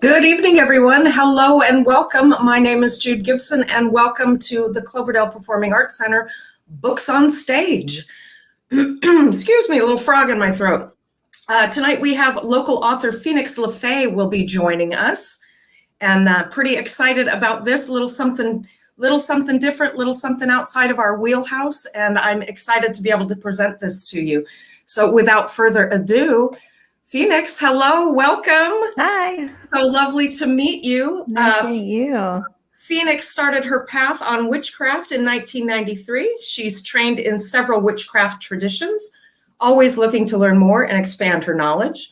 Good evening, everyone. Hello and welcome. My name is Jude Gibson, and welcome to the Cloverdale Performing Arts Center Books on Stage. Excuse me, a little frog in my throat. Tonight we have local author Phoenix LeFae will be joining us, and pretty excited about this little something different, little something outside of our wheelhouse, and I'm excited to be able to present this to you. So without further ado, Phoenix, hello, welcome. Hi. So lovely to meet you. Nice to meet you. Phoenix started her path on witchcraft in 1993. She's trained in several witchcraft traditions, always looking to learn more and expand her knowledge.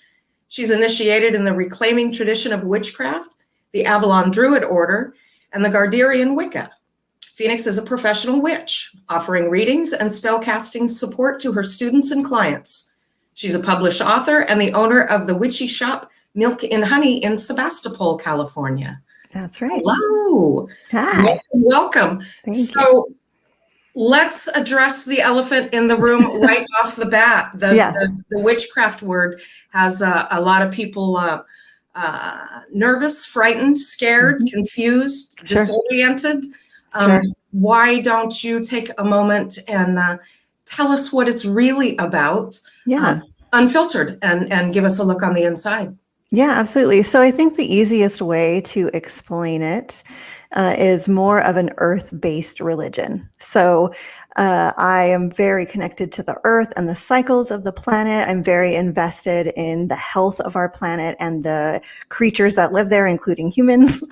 She's initiated in the reclaiming tradition of witchcraft, the Avalon Druid Order, and the Gardnerian Wicca. Phoenix is a professional witch, offering readings and spellcasting support to her students and clients. She's a published author and the owner of the witchy shop Milk and Honey in Sebastopol, California. That's right. Hello. Hi. Welcome. Thank you. So let's address the elephant in the room right off the bat. The witchcraft word has a lot of people nervous, frightened, scared, confused, disoriented. Why don't you take a moment and tell us what it's really about, unfiltered, and give us a look on the inside. Yeah, absolutely. So I think the easiest way to explain it is more of an earth-based religion. So I am very connected to the earth and the cycles of the planet. I'm very invested in the health of our planet and the creatures that live there, including humans.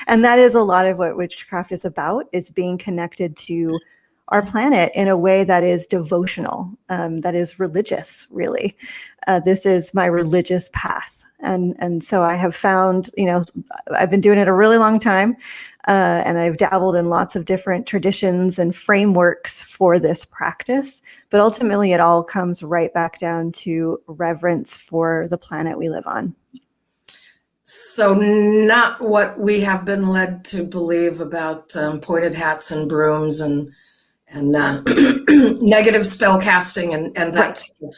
And that is a lot of what witchcraft is about, is being connected to our planet in a way that is devotional, that is religious, really. This is my religious path. And so I have found, I've been doing it a really long time, and I've dabbled in lots of different traditions and frameworks for this practice. But ultimately, it all comes right back down to reverence for the planet we live on. So not what we have been led to believe about pointed hats and brooms and negative spell casting and that type of.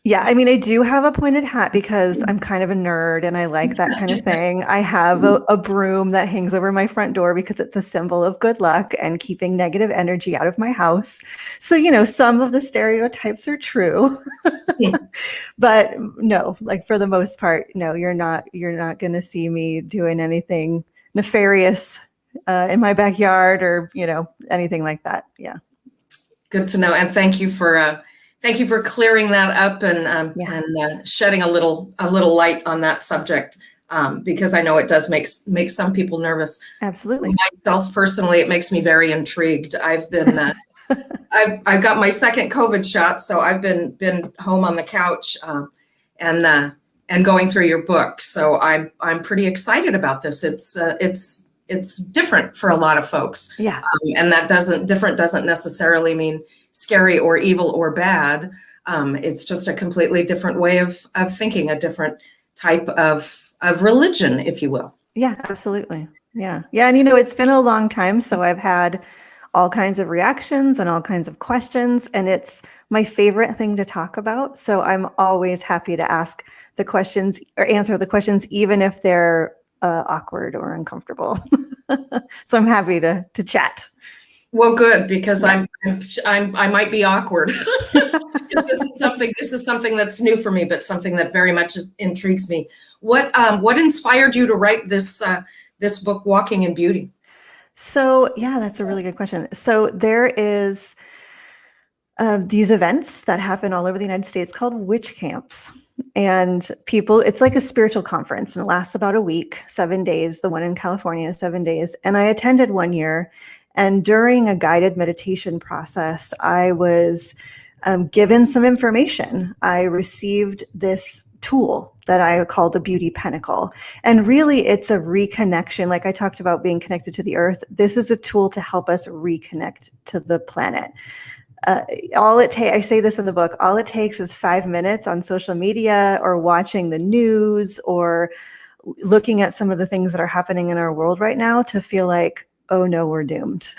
Yeah, I mean, I do have a pointed hat because I'm kind of a nerd and I like that kind of thing. I have a broom that hangs over my front door because it's a symbol of good luck and keeping negative energy out of my house. So, some of the stereotypes are true. But no, like for the most part, no, you're not going to see me doing anything nefarious in my backyard or, anything like that. Yeah. Good to know. And thank you for clearing that up and shedding a little light on that subject, because I know it does make some people nervous. Absolutely. Myself personally, it makes me very intrigued. I've been I've got my second COVID shot, so I've been home on the couch and going through your book. So I'm pretty excited about this. It's different for a lot of folks. Yeah. And that doesn't necessarily mean scary or evil or bad. It's just a completely different way of thinking, a different type of religion, if you will. Yeah, absolutely. Yeah. Yeah. And it's been a long time. So I've had all kinds of reactions and all kinds of questions, and it's my favorite thing to talk about. So I'm always happy to ask the questions or answer the questions, even if they're awkward or uncomfortable. So I'm happy to chat. Well, good, because I might be awkward. This is something that's new for me, but something that very much intrigues me. What inspired you to write this book, Walking in Beauty? So yeah, that's a really good question. So there is these events that happen all over the United States called witch camps. And it's like a spiritual conference, and it lasts about a week, 7 days. The one in California is 7 days. And I attended one year, and during a guided meditation process, I was given some information. I received this tool that I call the Beauty Pentacle. And really, it's a reconnection. Like I talked about being connected to the earth. This is a tool to help us reconnect to the planet. I say this in the book, all it takes is 5 minutes on social media or watching the news or looking at some of the things that are happening in our world right now to feel like, oh no, we're doomed.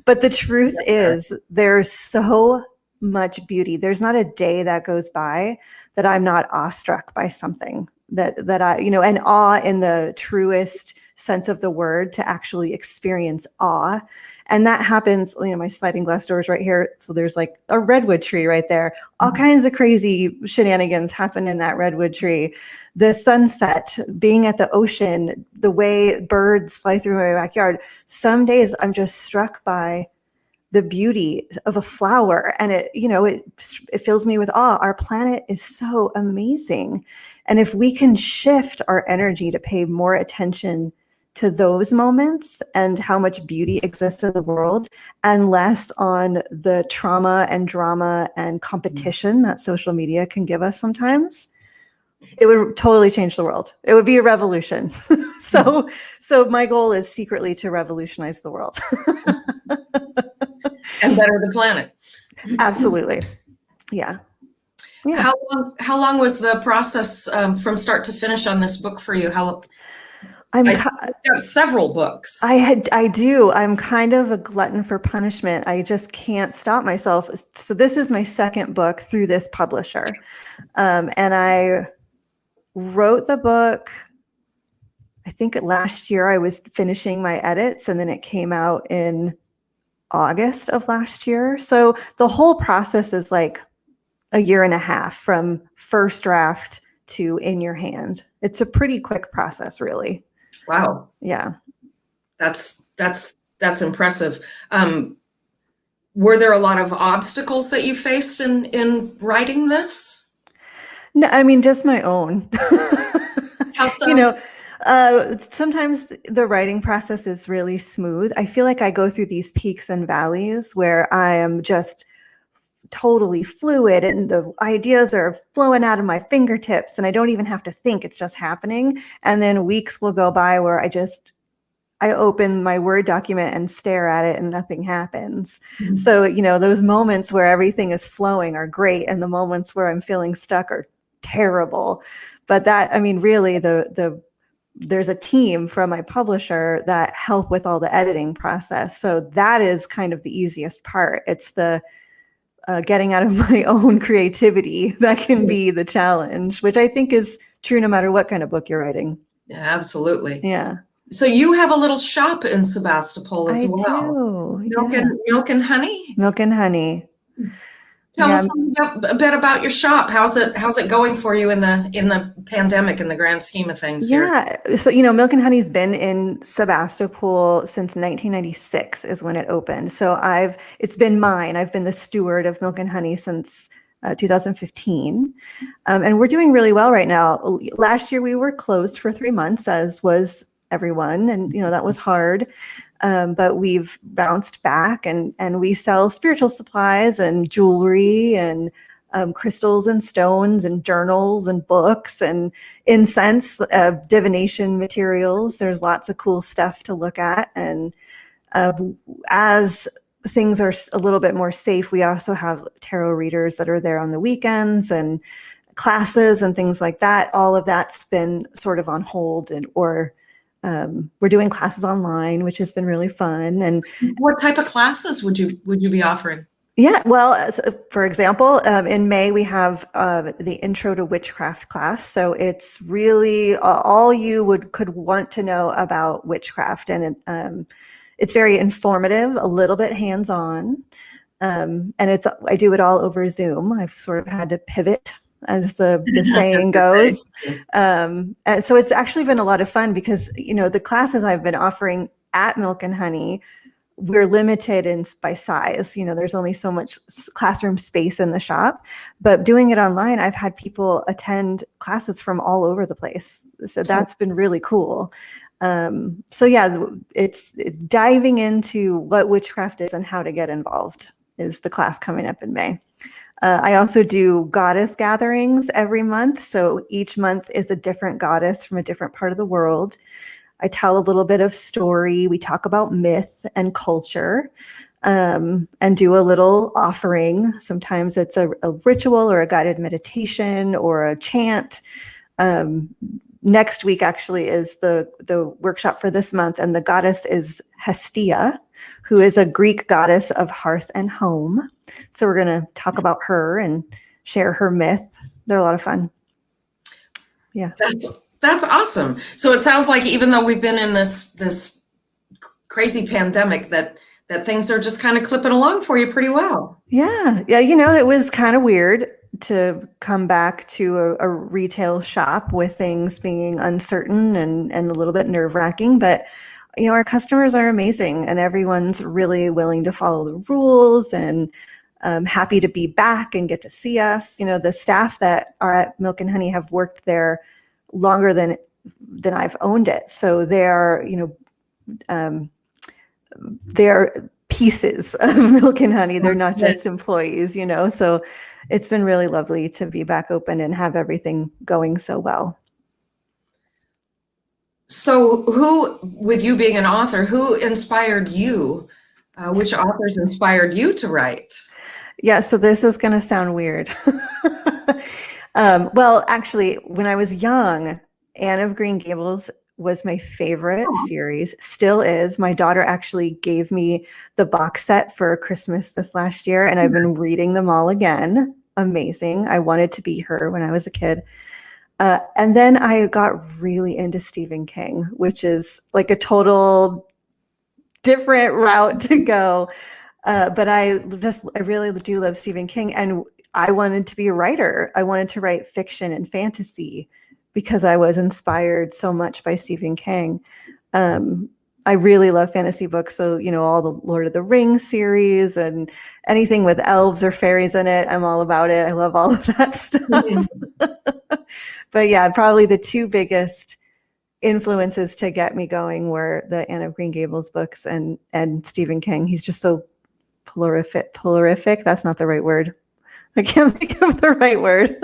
But the truth is there's so much beauty. There's not a day that goes by that I'm not awestruck by something that I, and awe in the truest sense of the word, to actually experience awe. And that happens, my sliding glass doors right here. So there's like a redwood tree right there. All kinds of crazy shenanigans happen in that redwood tree. The sunset, being at the ocean, the way birds fly through my backyard. Some days I'm just struck by the beauty of a flower, and it fills me with awe. Our planet is so amazing. And if we can shift our energy to pay more attention to those moments and how much beauty exists in the world, and less on the trauma and drama and competition that social media can give us sometimes, it would totally change the world. It would be a revolution. So my goal is secretly to revolutionize the world. And better the planet. Absolutely. Yeah. How long was the process from start to finish on this book for you? I've got several books. I do. I'm kind of a glutton for punishment. I just can't stop myself. So this is my second book through this publisher. And I wrote the book, I think last year. I was finishing my edits, and then it came out in August of last year. So the whole process is like a year and a half from first draft to in your hand. It's a pretty quick process, really. Wow. Yeah. That's impressive. Were there a lot of obstacles that you faced in writing this? No, I mean, just my own. How so? Sometimes the writing process is really smooth. I feel like I go through these peaks and valleys where I am just totally fluid and the ideas are flowing out of my fingertips and I don't even have to think, it's just happening. And then weeks will go by where I open my Word document and stare at it and nothing happens. Mm-hmm. So, those moments where everything is flowing are great. And the moments where I'm feeling stuck are terrible. But really there's a team from my publisher that help with all the editing process. So that is kind of the easiest part. It's the getting out of my own creativity that can be the challenge, which I think is true no matter what kind of book you're writing. Yeah, absolutely. Yeah. So you have a little shop in Sebastopol as well. I do. Milk and Honey? Milk and Honey. Tell us a bit about your shop. How's it going for you in the pandemic, in the grand scheme of things here? Yeah. So, Milk and Honey's been in Sebastopol since 1996 is when it opened. So it's been mine. I've been the steward of Milk and Honey since 2015. And we're doing really well right now. Last year we were closed for 3 months, as was everyone. And, that was hard. But we've bounced back and we sell spiritual supplies and jewelry and crystals and stones and journals and books and incense, divination materials. There's lots of cool stuff to look at. And as things are a little bit more safe, we also have tarot readers that are there on the weekends and classes and things like that. All of that's been sort of on hold, we're doing classes online, which has been really fun. And what type of classes would you be offering? Yeah, well, for example, in May we have the Intro to Witchcraft class. So it's really all you could want to know about witchcraft, and it's very informative, a little bit hands-on, and I do it all over Zoom. I've sort of had to pivot, as the saying goes. And so it's actually been a lot of fun because, the classes I've been offering at Milk and Honey, we're limited by size. There's only so much classroom space in the shop, but doing it online, I've had people attend classes from all over the place. So that's been really cool. So yeah, it's diving into what witchcraft is and how to get involved is the class coming up in May. I also do goddess gatherings every month. So each month is a different goddess from a different part of the world. I tell a little bit of story. We talk about myth and culture, and do a little offering. Sometimes it's a ritual or a guided meditation or a chant. Next week actually is the workshop for this month, and the goddess is Hestia, who is a Greek goddess of hearth and home. So we're going to talk about her and share her myth. They're a lot of fun. Yeah. That's awesome. So it sounds like even though we've been in this crazy pandemic, that things are just kind of clipping along for you pretty well. Yeah. Yeah. It was kind of weird to come back to a retail shop with things being uncertain and a little bit nerve-wracking, but our customers are amazing and everyone's really willing to follow the rules and happy to be back and get to see us. The staff that are at Milk and Honey have worked there longer than I've owned it. So they're pieces of Milk and Honey. They're not just employees, so it's been really lovely to be back open and have everything going so well. So who, with you being an author, who inspired you? Which authors inspired you to write? Yeah, so this is going to sound weird. Well, actually, when I was young, Anne of Green Gables was my favorite series, still is. My daughter actually gave me the box set for Christmas this last year, and I've been reading them all again. Amazing. I wanted to be her when I was a kid. And then I got really into Stephen King, which is like a total different route to go. But I really do love Stephen King, and I wanted to be a writer. I wanted to write fiction and fantasy because I was inspired so much by Stephen King. I really love fantasy books. So, all the Lord of the Rings series and anything with elves or fairies in it, I'm all about it. I love all of that stuff. Mm-hmm. But yeah, probably the two biggest influences to get me going were the Anne of Green Gables books and Stephen King. He's just so prolific. That's not the right word. I can't think of the right word.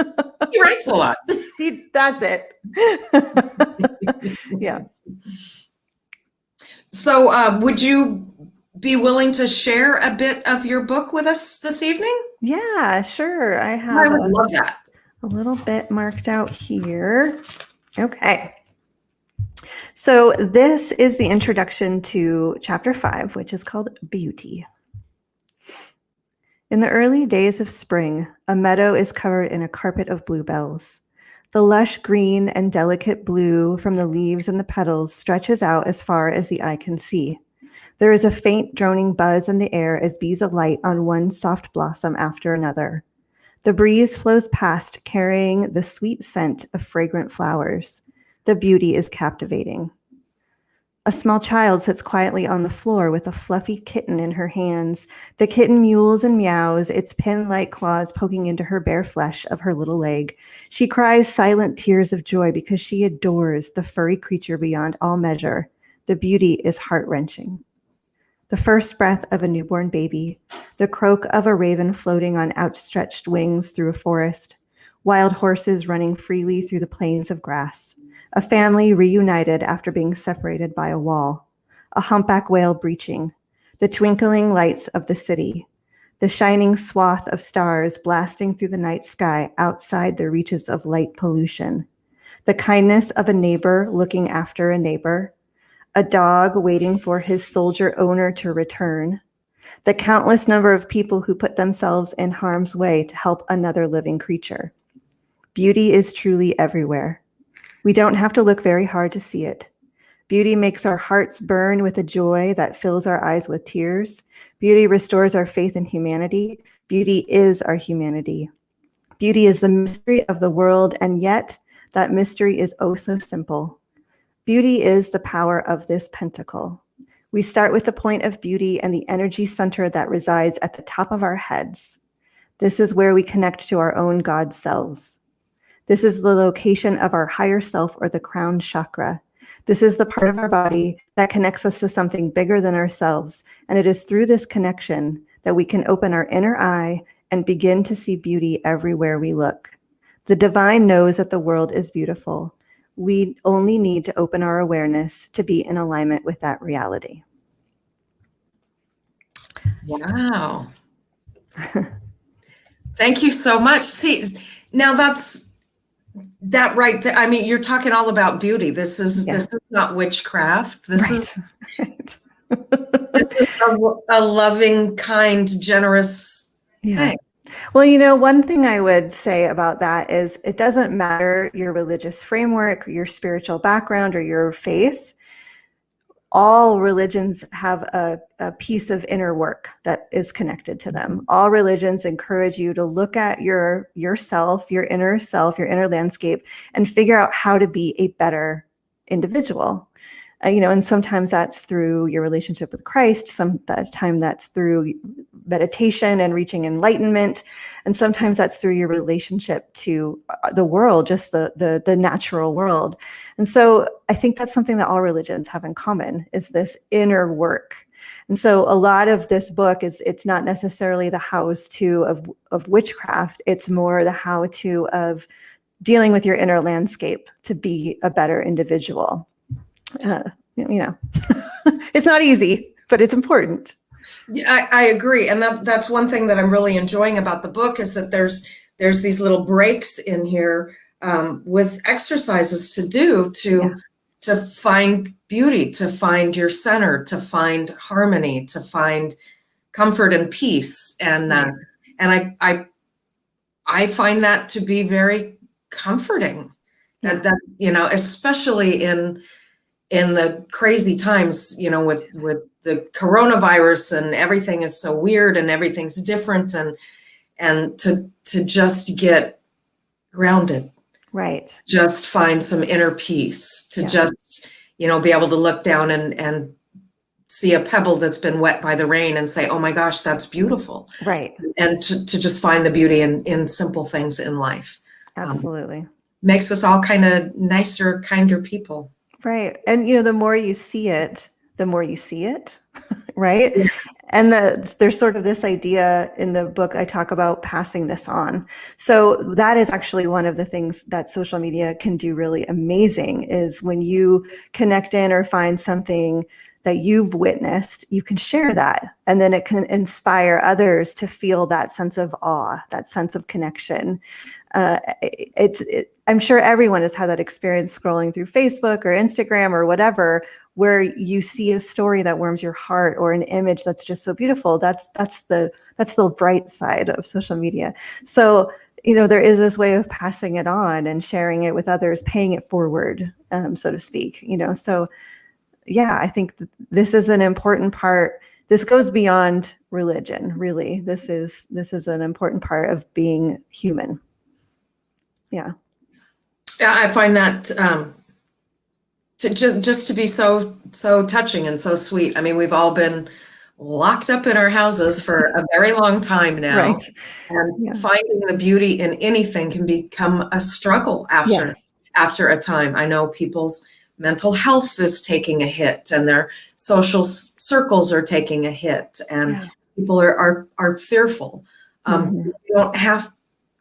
He writes a lot. That's it. Yeah. So would you be willing to share a bit of your book with us this evening? Yeah, sure. I would love that. A little bit marked out here. Okay. So this is the introduction to chapter 5, which is called Beauty. In the early days of spring, a meadow is covered in a carpet of bluebells. The lush green and delicate blue from the leaves and the petals stretches out as far as the eye can see. There is a faint droning buzz in the air as bees alight on one soft blossom after another. The breeze flows past, carrying the sweet scent of fragrant flowers. The beauty is captivating. A small child sits quietly on the floor with a fluffy kitten in her hands. The kitten mews and meows, its pin-like claws poking into her bare flesh of her little leg. She cries silent tears of joy because she adores the furry creature beyond all measure. The beauty is heart-wrenching. The first breath of a newborn baby, the croak of a raven floating on outstretched wings through a forest, wild horses running freely through the plains of grass. A family reunited after being separated by a wall, a humpback whale breaching, the twinkling lights of the city, the shining swath of stars blasting through the night sky outside the reaches of light pollution, the kindness of a neighbor looking after a neighbor, a dog waiting for his soldier owner to return, the countless number of people who put themselves in harm's way to help another living creature. Beauty is truly everywhere. We don't have to look very hard to see it. Beauty makes our hearts burn with a joy that fills our eyes with tears. Beauty restores our faith in humanity. Beauty is our humanity. Beauty is the mystery of the world, and yet that mystery is oh so simple. Beauty is the power of this pentacle. We start with the point of beauty and the energy center that resides at the top of our heads. This is where we connect to our own God selves. This is the location of our higher self, or the crown chakra. This is the part of our body that connects us to something bigger than ourselves. And it is through this connection that we can open our inner eye and begin to see beauty everywhere we look. The divine knows that the world is beautiful. We only need to open our awareness to be in alignment with that reality. Wow. Thank you so much. See, now that right there, I mean, you're talking all about beauty. This is not witchcraft. This is this is a loving, kind, generous thing. Well, one thing I would say about that is it doesn't matter your religious framework, your spiritual background, or your faith. All religions have a piece of inner work that is connected to them. All religions encourage you to look at yourself, your inner landscape, and figure out how to be a better individual. And sometimes that's through your relationship with Christ. Sometimes that's through meditation and reaching enlightenment, and sometimes that's through your relationship to the world, just the natural world. And so I think that's something that all religions have in common, is this inner work. And so a lot of this book it's not necessarily the how-to of witchcraft. It's more the how-to of dealing with your inner landscape to be a better individual. It's not easy, but it's important. Yeah, I agree. And that's one thing that I'm really enjoying about the book, is that there's these little breaks in here with exercises to do to find beauty, to find your center, to find harmony, to find comfort and peace. And and I find that to be very comforting. That especially in the crazy times, with the coronavirus, and everything is so weird and everything's different, and to just get grounded, right? Just find some inner peace, to just, be able to look down and see a pebble that's been wet by the rain and say, oh my gosh, that's beautiful. Right. And to just find the beauty in simple things in life. Absolutely. Makes us all kind of nicer, kinder people. Right. And, the more you see it, the more you see it. Right. Yeah. And there's sort of this idea in the book, I talk about passing this on. So that is actually one of the things that social media can do really amazing, is when you connect in or find something that you've witnessed, you can share that. And then it can inspire others to feel that sense of awe, that sense of connection. I'm sure everyone has had that experience scrolling through Facebook or Instagram or whatever, where you see a story that warms your heart, or an image that's just so beautiful. That's the bright side of social media. So, there is this way of passing it on and sharing it with others, paying it forward, so to speak. So yeah, I think this is an important part. This goes beyond religion, really. This is an important part of being human. Yeah. Yeah, I find that just to be so touching and so sweet. I mean, we've all been locked up in our houses for a very long time now, right. And finding the beauty in anything can become a struggle after a time. I know people's mental health is taking a hit, and their social circles are taking a hit, and people are fearful. You don't have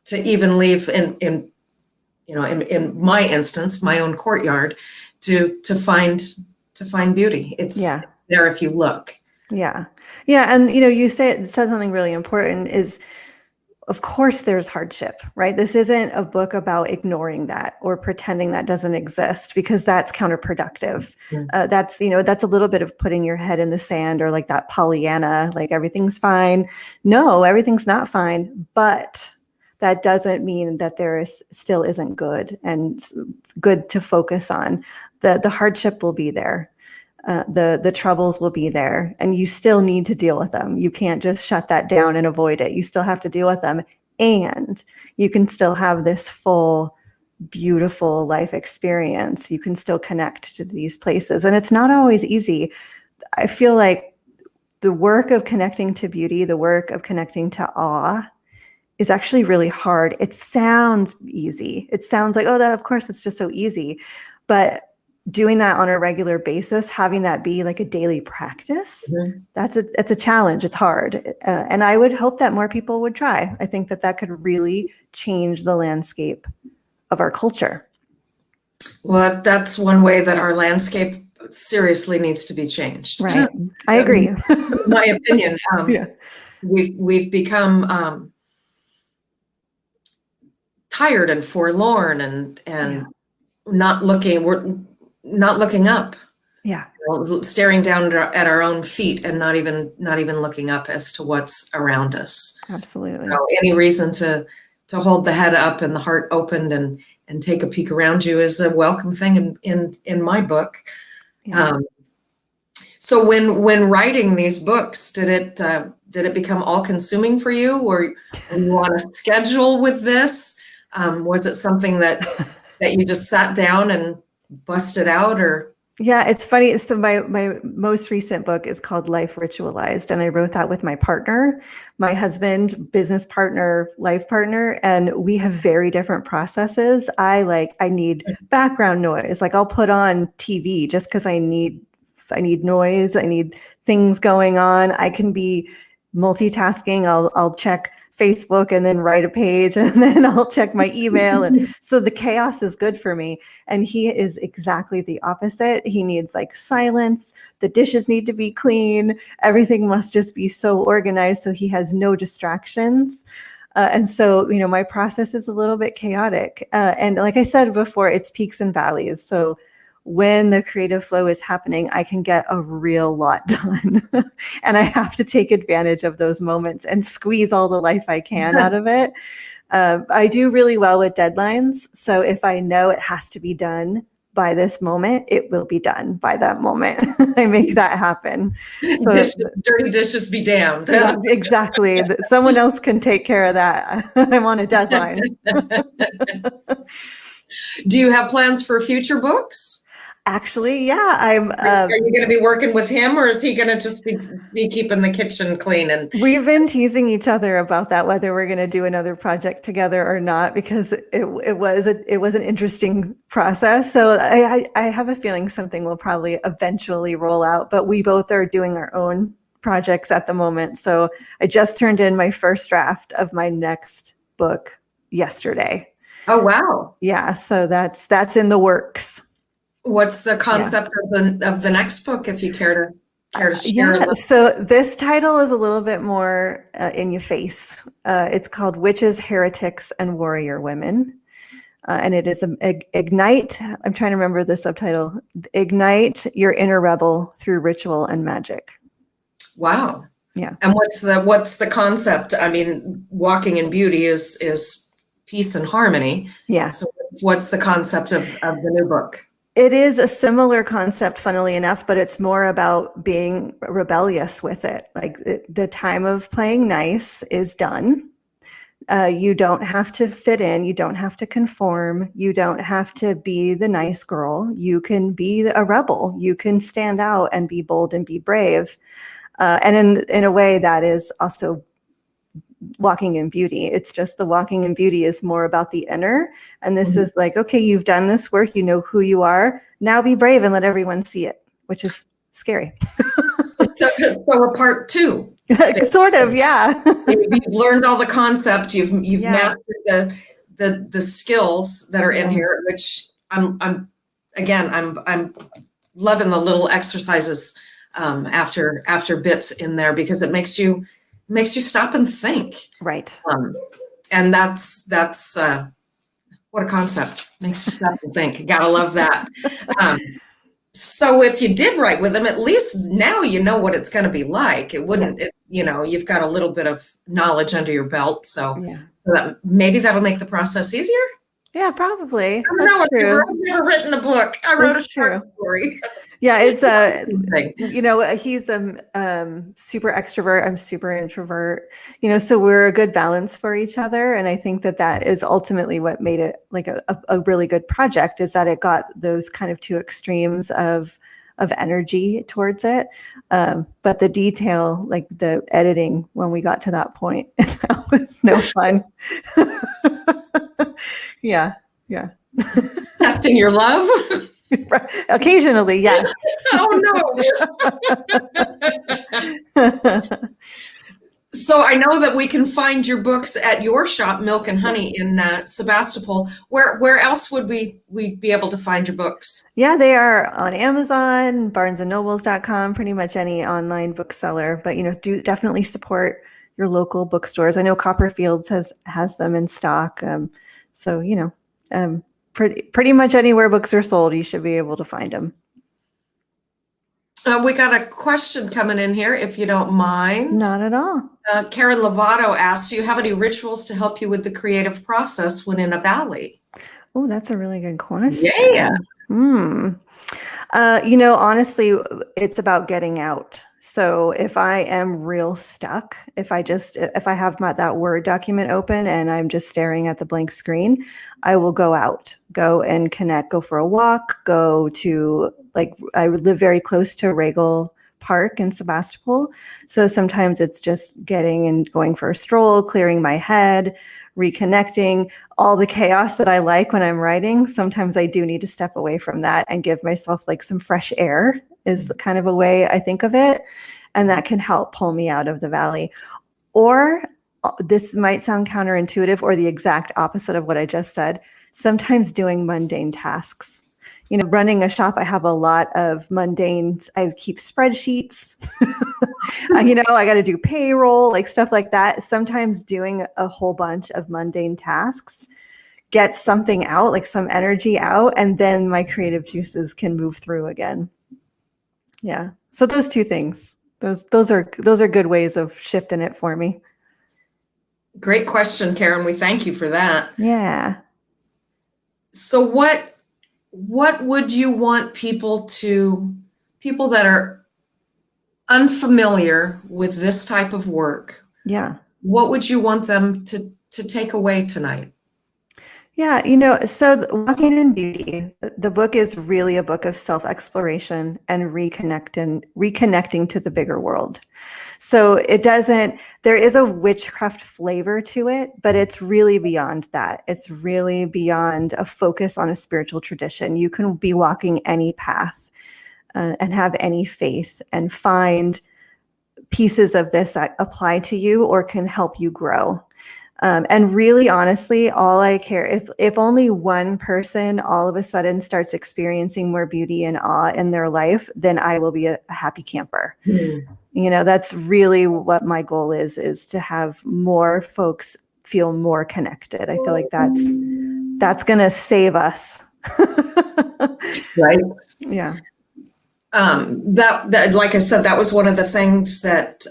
to even leave in my instance, my own courtyard, to find beauty. It's there if you look. Yeah. And you said something really important, is of course there's hardship, right? This isn't a book about ignoring that or pretending that doesn't exist, because that's counterproductive. That's a little bit of putting your head in the sand, or like that Pollyanna, like everything's fine. No, everything's not fine, but that doesn't mean that there still isn't good, and good to focus on. The hardship will be there. The troubles will be there, and you still need to deal with them. You can't just shut that down and avoid it. You still have to deal with them, and you can still have this full, beautiful life experience. You can still connect to these places, and it's not always easy. I feel like the work of connecting to beauty, the work of connecting to awe, is actually really hard. It sounds easy. It sounds like, that of course it's just so easy. But doing that on a regular basis, having that be like a daily practice, it's a challenge. It's hard. And I would hope that more people would try. I think that could really change the landscape of our culture. Well, that's one way that our landscape seriously needs to be changed. Right. I agree. In my opinion, we've become tired and forlorn, and we're not looking up. Yeah. staring down at our own feet and not even looking up as to what's around us. Absolutely. So any reason to hold the head up and the heart opened and take a peek around you is a welcome thing in my book. Yeah. So when writing these books, did it become all consuming for you, or were you on a schedule with this? Was it something that you just sat down and busted out, or? Yeah, it's funny. So my most recent book is called Life Ritualized, and I wrote that with my partner, my husband, business partner, life partner, and we have very different processes. I need background noise. Like I'll put on TV just because I need noise. I need things going on. I can be multitasking. I'll check Facebook and then write a page, and then I'll check my email. And so the chaos is good for me. And he is exactly the opposite. He needs like silence. The dishes need to be clean. Everything must just be so organized so he has no distractions. And so, my process is a little bit chaotic. And like I said before, it's peaks and valleys. So when the creative flow is happening, I can get a real lot done. And I have to take advantage of those moments and squeeze all the life I can out of it. I do really well with deadlines. So if I know it has to be done by this moment, it will be done by that moment. I make that happen. So dirty dishes be damned. Exactly. Someone else can take care of that. I'm on a deadline. Do you have plans for future books? Actually, yeah, I'm. Are you going to be working with him, or is he going to just be keeping the kitchen clean? And we've been teasing each other about that, whether we're going to do another project together or not, because it was an interesting process. So I have a feeling something will probably eventually roll out, but we both are doing our own projects at the moment. So I just turned in my first draft of my next book yesterday. Oh wow! Yeah, so that's in the works. What's the concept of the next book, if you care to share? Yeah, so this title is a little bit more in your face. It's called Witches, Heretics, and Warrior Women. And it is Ignite, I'm trying to remember the subtitle, Ignite Your Inner Rebel Through Ritual and Magic. Wow. Yeah. And what's the concept? I mean, walking in beauty is peace and harmony. Yeah. So what's the concept of the new book? It is a similar concept, funnily enough, but it's more about being rebellious with it. Like the time of playing nice is done. You don't have to fit in. You don't have to conform. You don't have to be the nice girl. You can be a rebel. You can stand out and be bold and be brave. And in a way that is also walking in beauty. It's just the walking in beauty is more about the inner. And this is like, okay, you've done this work. You know who you are. Now be brave and let everyone see it, which is scary. So a part two. Sort of, yeah. You've learned all the concept. You've mastered the skills that are in here, which I'm loving the little exercises after bits in there, because it makes you stop and think. Right. And that's what a concept. Makes you stop and think. Gotta love that. So if you did write with them, at least now you know what it's going to be like. It wouldn't, you've got a little bit of knowledge under your belt. So, so that maybe that'll make the process easier. Yeah, probably. I don't know. True. I've never written a book. I wrote a short story. Yeah, it's he's super extrovert. I'm super introvert. So we're a good balance for each other, and I think that is ultimately what made it like a really good project. Is that it got those kind of two extremes of energy towards it, but the detail, like the editing, when we got to that point, that was no fun. Yeah. Testing your love? Occasionally, yes. Oh no. So I know that we can find your books at your shop, Milk and Honey, in Sebastopol. Where else would we be able to find your books? Yeah, they are on Amazon, barnesandnobles.com, pretty much any online bookseller. But do definitely support your local bookstores. I know Copperfields has them in stock. So pretty much anywhere books are sold, you should be able to find them. We got a question coming in here, if you don't mind. Not at all. Karen Lovato asked, do you have any rituals to help you with the creative process when in a valley? Oh, that's a really good question. Yeah. Honestly, it's about getting out. So if I am real stuck, if I have that Word document open and I'm just staring at the blank screen, I will go out, go and connect, go for a walk, go to, like, I would live very close to Regal Park in Sebastopol. So sometimes it's just getting and going for a stroll, clearing my head, reconnecting. All the chaos that I like when I'm writing, sometimes I do need to step away from that and give myself like some fresh air is kind of a way I think of it. And that can help pull me out of the valley. Or this might sound counterintuitive or the exact opposite of what I just said, sometimes doing mundane tasks. Running a shop, I have a lot of mundane, I keep spreadsheets. I got to do payroll, like stuff like that. Sometimes doing a whole bunch of mundane tasks gets something out, like some energy out, and then my creative juices can move through again. Yeah. So those two things, those are good ways of shifting it for me. Great question, Karen. We thank you for that. Yeah. So what would you want people that are unfamiliar with this type of work? Yeah. What would you want them to take away tonight? Yeah, so Walking in Beauty, the book is really a book of self-exploration and reconnecting to the bigger world. So there is a witchcraft flavor to it, but it's really beyond that. It's really beyond a focus on a spiritual tradition. You can be walking any path and have any faith and find pieces of this that apply to you or can help you grow. And really, honestly, all I care, if only one person all of a sudden starts experiencing more beauty and awe in their life, then I will be a happy camper. That's really what my goal is to have more folks feel more connected. I feel like that's going to save us. Right. Yeah. That, like I said, that was one of the things that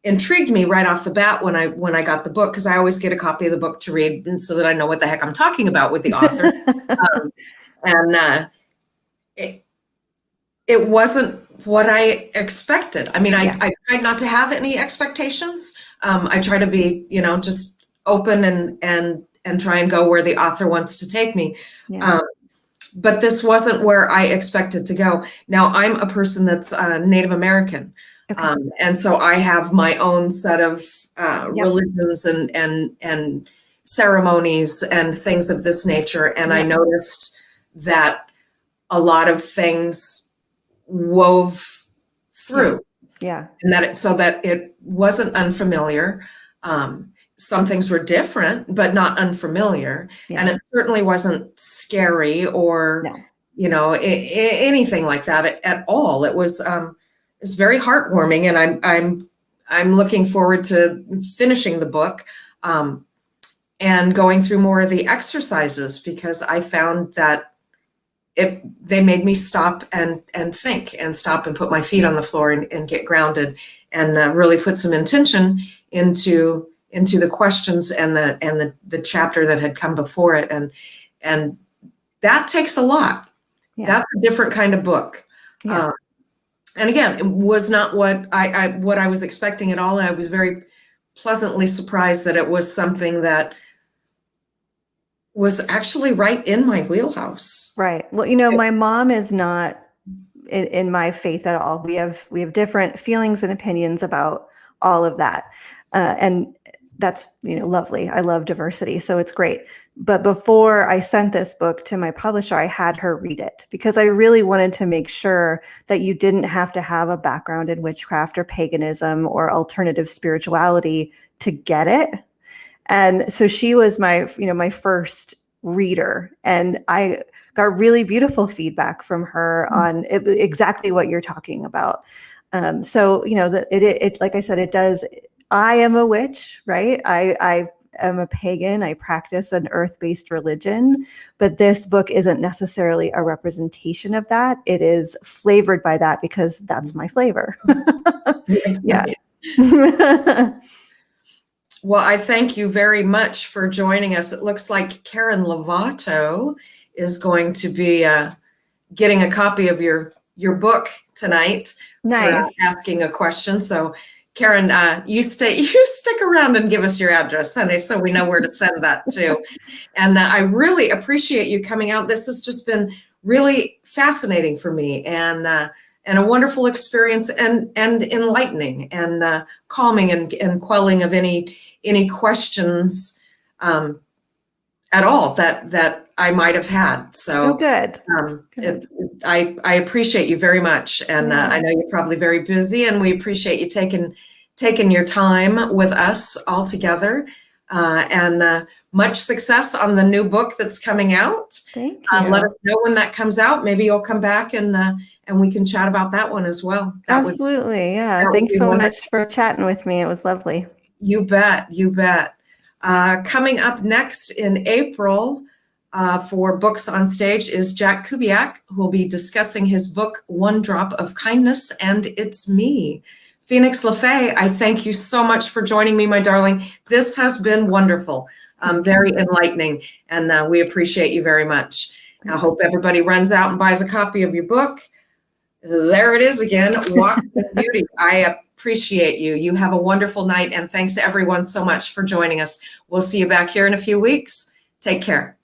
intrigued me right off the bat when I got the book, because I always get a copy of the book to read, and so that I know what the heck I'm talking about with the author. It wasn't what I expected. I mean, I tried not to have any expectations. I try to be, just open and try and go where the author wants to take me. Yeah. But this wasn't where I expected to go. Now, I'm a person that's Native American. Okay. And so I have my own set of religions and ceremonies and things of this nature. And I noticed that a lot of things wove through. Yeah. And that it wasn't unfamiliar. Some things were different, but not unfamiliar. Yeah. And it certainly wasn't scary or, anything like that at all. It was, it's very heartwarming, and I'm looking forward to finishing the book and going through more of the exercises, because I found that they made me stop and think and stop and put my feet on the floor and get grounded and really put some intention into the questions and the chapter that had come before it, and that takes a lot. Yeah. That's a different kind of book. Yeah. And again, it was not what I was expecting at all. I was very pleasantly surprised that it was something that was actually right in my wheelhouse. Right. Well, my mom is not in my faith at all. We have different feelings and opinions about all of that. And that's, lovely. I love diversity, so it's great. But before I sent this book to my publisher, I had her read it, because I really wanted to make sure that you didn't have to have a background in witchcraft or paganism or alternative spirituality to get it. And so she was my first reader, and I got really beautiful feedback from her on exactly what you're talking about. So, like I said, it does. I am a witch, right? I am a pagan. I practice an earth-based religion, but this book isn't necessarily a representation of that. It is flavored by that because that's my flavor. Yeah. Well, I thank you very much for joining us. It looks like Karen Lovato is going to be getting a copy of your book tonight. Nice. For asking a question. So Karen, you stick around and give us your address, honey, so we know where to send that to. And I really appreciate you coming out. This has just been really fascinating for me, and a wonderful experience, and enlightening, and calming, and quelling of any questions at all that I might have had. So good. I appreciate you very much, and I know you're probably very busy, and we appreciate you taking your time with us all together, and much success on the new book that's coming out. Thank you. Let us know when that comes out. Maybe you'll come back, and we can chat about that one as well. Absolutely. Yeah. Thanks so much for chatting with me. It was lovely. You bet. You bet. Coming up next in April for Books on Stage is Jack Kubiak, who will be discussing his book, One Drop of Kindness, and It's Me. Phoenix LeFae, I thank you so much for joining me, my darling. This has been wonderful, very enlightening, and we appreciate you very much. I hope everybody runs out and buys a copy of your book. There it is again, Walk with Beauty. I appreciate you. You have a wonderful night, and thanks to everyone so much for joining us. We'll see you back here in a few weeks. Take care.